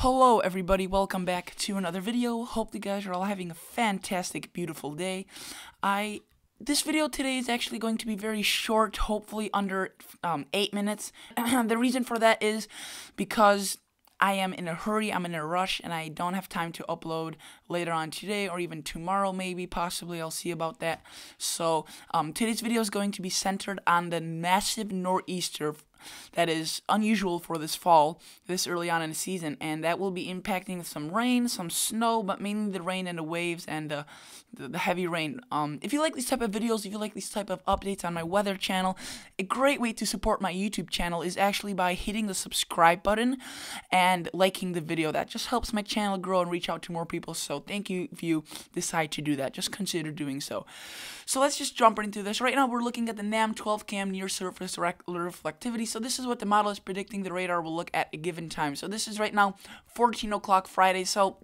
Hello everybody, welcome back to another video. Hope you guys are all having a fantastic, beautiful day. This video today is actually going to be very short, hopefully under 8 minutes. The reason for that is because I am in a hurry, I'm in a rush, and I don't have time to upload later on today or even tomorrow maybe, possibly, I'll see about that. So today's video is going to be centered on the massive nor'easter that is unusual for this fall, this early on in the season, and that will be impacting some rain, some snow, but mainly the rain and the waves and the heavy rain. If you like these type of videos, if you like these type of updates on my weather channel, a great way to support my YouTube channel is actually by hitting the subscribe button and liking the video. That just helps my channel grow and reach out to more people, so thank you if you decide to do that. Just consider doing so. So let's just jump right into this. Right now we're looking at the NAM 12 cam near surface reflectivity. So this is what the model is predicting the radar will look at a given time. So this is right now 14 o'clock Friday, so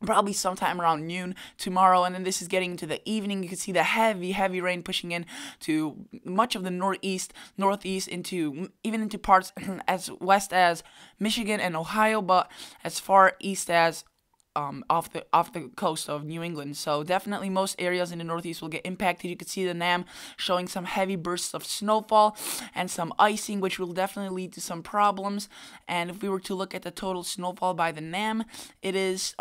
probably sometime around noon tomorrow, and then this is getting into the evening. You can see the heavy rain pushing in to much of the northeast, even into parts as west as Michigan and Ohio, but as far east as off the coast of New England. So definitely most areas in the northeast will get impacted. You can see the NAM showing some heavy bursts of snowfall and some icing, which will definitely lead to some problems. And if we were to look at the total snowfall by the NAM, it is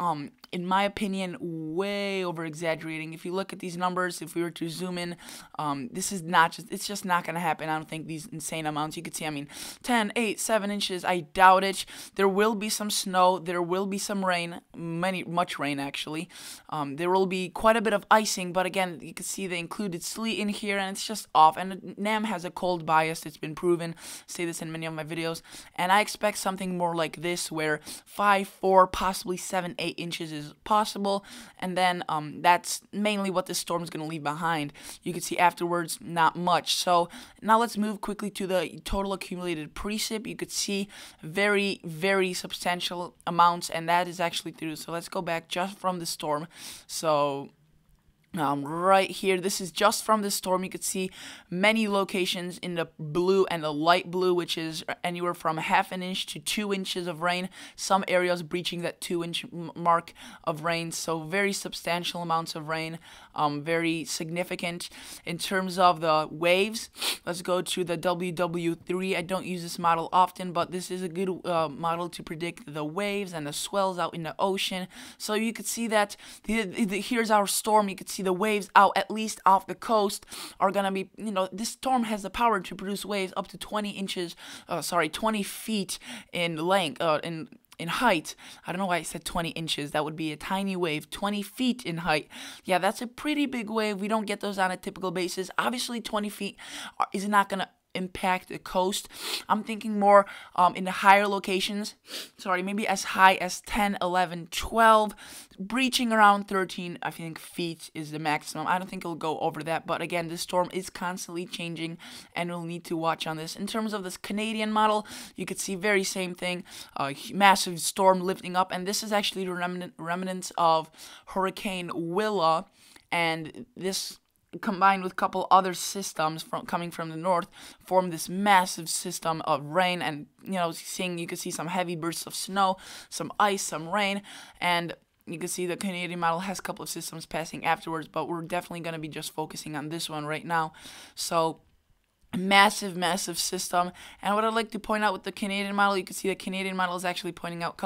in my opinion, way over exaggerating. If you look at these numbers, if we were to zoom in, it's just not going to happen. I don't think these insane amounts. You could see, 10, 8, 7 inches, I doubt it. There will be some snow, there will be some rain, much rain actually. There will be quite a bit of icing, but again, you can see they included sleet in here, and it's just off. And NAM has a cold bias, it's been proven. I say this in many of my videos, and I expect something more like this, where 5, 4, possibly 7, 8 inches is possible, and then that's mainly what this storm is going to leave behind. You can see afterwards not much. So now let's move quickly to the total accumulated precip. You could see very substantial amounts, and that is actually through. So let's go back just from the storm. So right here, this is just from the storm. You could see many locations in the blue and the light blue, which is anywhere from ½ an inch to 2 inches of rain. Some areas breaching that 2-inch mark of rain, so very substantial amounts of rain, very significant. In terms of the waves, let's go to the WW3. I don't use this model often, but this is a good model to predict the waves and the swells out in the ocean. So you could see that here's our storm. You could see the waves out, at least off the coast, are gonna be, this storm has the power to produce waves up to 20 feet in length, in height. I don't know why I said 20 inches. That would be a tiny wave. 20 feet in height. Yeah, that's a pretty big wave. We don't get those on a typical basis. Obviously, 20 feet is not gonna impact the coast. I'm thinking more in the higher locations, maybe as high as 10, 11, 12, breaching around 13, I think, feet is the maximum. I don't think it'll go over that, but again, this storm is constantly changing, and we'll need to watch on this. In terms of this Canadian model, you could see very same thing, massive storm lifting up, and this is actually the remnants of Hurricane Willa, and this, combined with a couple other systems coming from the north, form this massive system of rain. And you can see some heavy bursts of snow, some ice, some rain, and you can see the Canadian model has a couple of systems passing afterwards, but we're definitely going to be just focusing on this one right now. So massive system. And what I'd like to point out with the Canadian model, you can see the Canadian model is actually pointing out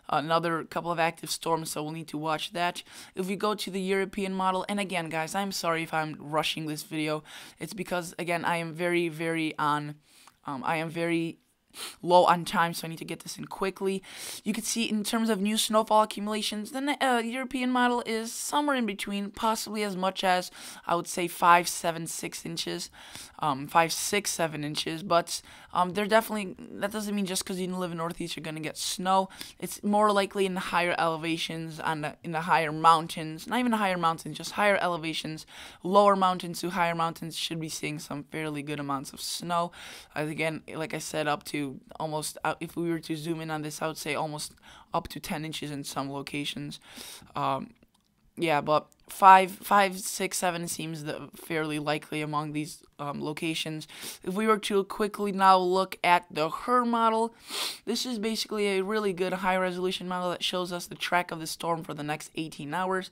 another couple of active storms, so we'll need to watch that. If we go to the European model, and again guys, I'm sorry if I'm rushing this video, it's because again I am very low on time, so I need to get this in quickly. You can see in terms of new snowfall accumulations, the European model is somewhere in between, possibly as much as, I would say, 5, 7, 6 inches, 5, 6, 7 inches, but they're definitely, that doesn't mean just because you live in Northeast you're going to get snow. It's more likely in the higher elevations, in the higher mountains, not even the higher mountains, just higher elevations. Lower mountains to higher mountains should be seeing some fairly good amounts of snow. Again, like I said, up to almost, if we were to zoom in on this, I would say almost up to 10 inches in some locations. Yeah, but 5, 6, 7 seems fairly likely among these locations. If we were to quickly now look at the HER model, this is basically a really good high-resolution model that shows us the track of the storm for the next 18 hours.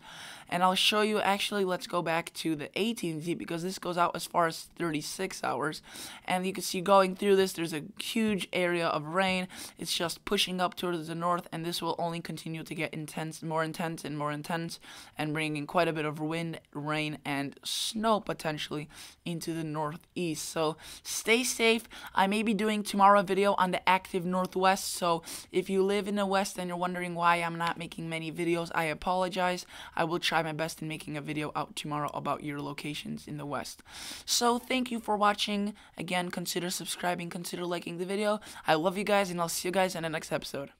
And I'll show you, actually, let's go back to the 18Z because this goes out as far as 36 hours. And you can see going through this, there's a huge area of rain. It's just pushing up towards the north, and this will only continue to get intense, more intense, and bringing quite a bit of wind, rain, and snow potentially into the northeast. So stay safe. I may be doing tomorrow a video on the active northwest, so if you live in the west and you're wondering why I'm not making many videos, I apologize. I will try my best in making a video out tomorrow about your locations in the west. So thank you for watching. Again, consider subscribing, consider liking the video. I love you guys, and I'll see you guys in the next episode.